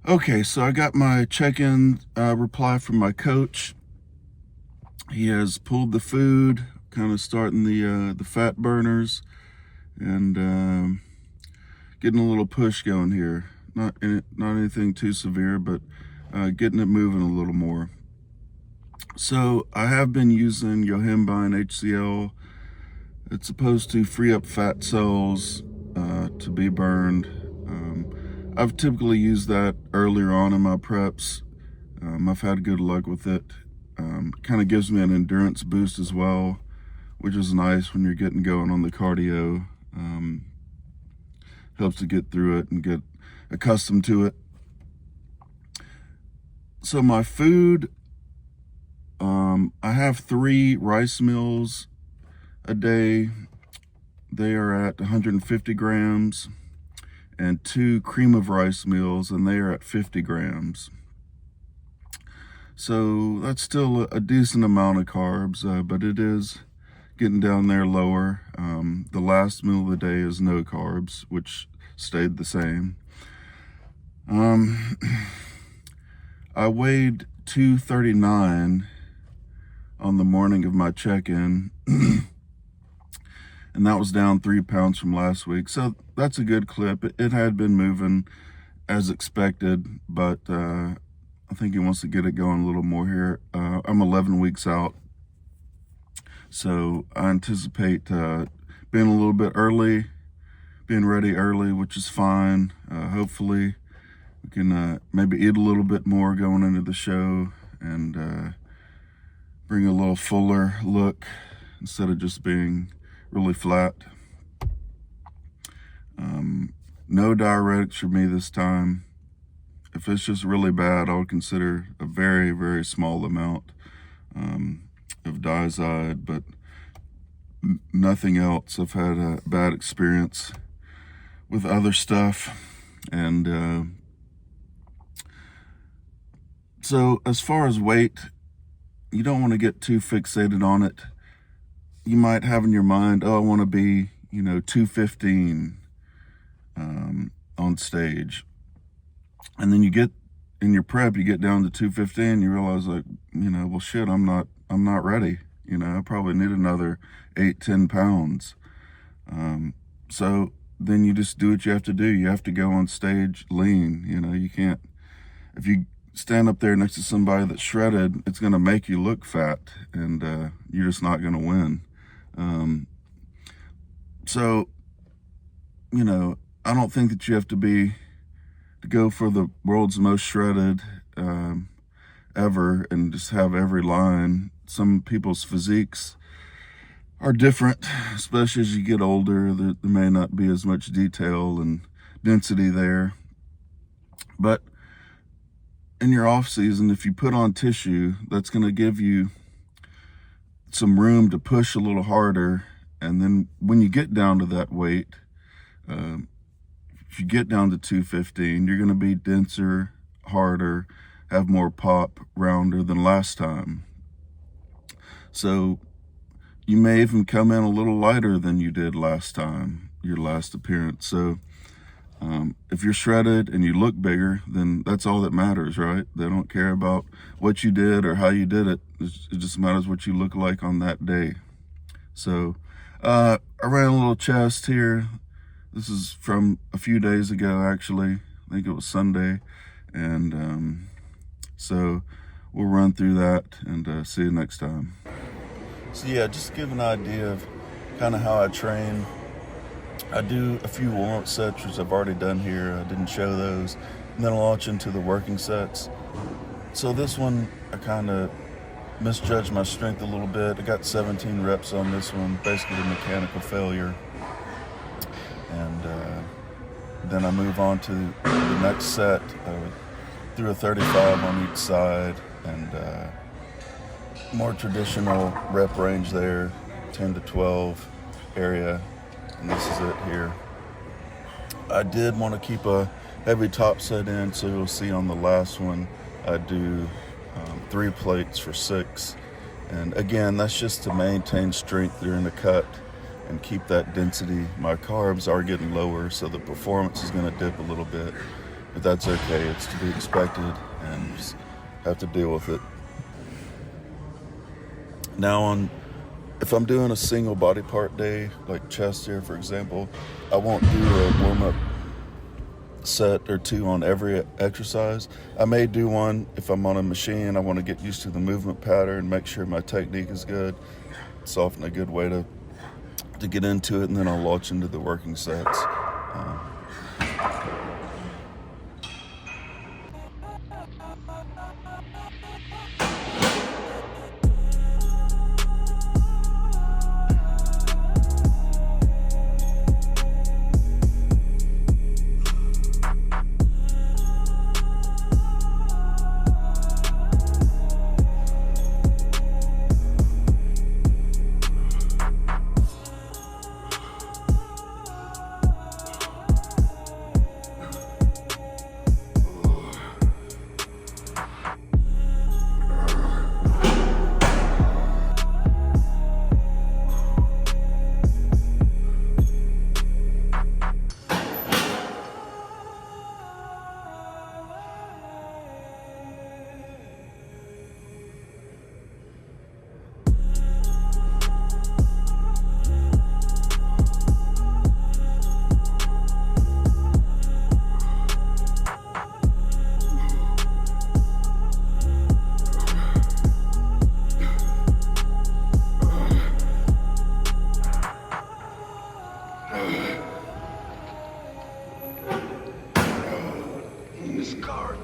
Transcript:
Okay, so I got my check-in reply from my coach. He has pulled the food, kind of starting the fat burners, and getting a little push going here. Not anything too severe, but getting it moving a little more. So I have been using Yohimbine HCl. It's supposed to free up fat cells to be burned. I've typically used that earlier on in my preps. I've had good luck with it. Kind of gives me an endurance boost as well, which is nice when you're getting going on the cardio. Helps to get through it and get accustomed to it. So my food, I have 3 rice meals a day. They are at 150 grams, and 2 cream of rice meals, and they are at 50 grams. So that's still a decent amount of carbs, but it is getting down there lower. The last meal of the day is no carbs, which stayed the same. I weighed 239 on the morning of my check-in, and that was down 3 pounds from last week. So that's a good clip. It had been moving as expected, but I think he wants to get it going a little more here. I'm 11 weeks out, so I anticipate being a little bit early, being ready early, which is fine. Hopefully we can maybe eat a little bit more going into the show and bring a little fuller look instead of just being really flat. No diuretics for me this time. If it's just really bad, I would consider a very, very small amount of diazide, but nothing else. I've had a bad experience with other stuff. And so as far as weight, you don't want to get too fixated on it. You might have in your mind, oh, I want to be, 215 on stage. And then you get in your prep, you get down to 215, you realize like, well, shit, I'm not ready. I probably need another 8-10 pounds. So then you just do what you have to do. You have to go on stage lean. You can't, if you stand up there next to somebody that's shredded, it's going to make you look fat, and you're just not going to win. So, I don't think that you have to go for the world's most shredded ever and just have every line. Some people's physiques are different, especially as you get older. There may not be as much detail and density there. But in your off season, if you put on tissue, that's going to give you some room to push a little harder. And then when you get down to that weight, if you get down to 215, you're going to be denser, harder, have more pop, rounder than last time. So you may even come in a little lighter than you did last time, your last appearance. So if you're shredded and you look bigger, then that's all that matters, right? They don't care about what you did or how you did it. It just matters what you look like on that day. So I ran a little chest here. This is from a few days ago, actually. I think it was Sunday. And so we'll run through that and see you next time. So yeah, just to give an idea of kind of how I train. I do a few warm-up sets, which I've already done here. I didn't show those. And then I'll launch into the working sets. So this one, I kind of misjudged my strength a little bit. I got 17 reps on this one, basically a mechanical failure. And then I move on to the next set, through a 35 on each side, and more traditional rep range there, 10 to 12 area. And this is it here. I did want to keep a heavy top set in, so you'll see on the last one I do 3 plates for 6. And again, that's just to maintain strength during the cut and keep that density. My carbs are getting lower, so the performance is going to dip a little bit. but that's okay. It's to be expected, and just have to deal with it. Now, if I'm doing a single body part day, like chest here, for example, I won't do a warm-up set or two on every exercise. I may do one if I'm on a machine. I want to get used to the movement pattern, make sure my technique is good. It's often a good way to get into it, and then I'll launch into the working sets. This card.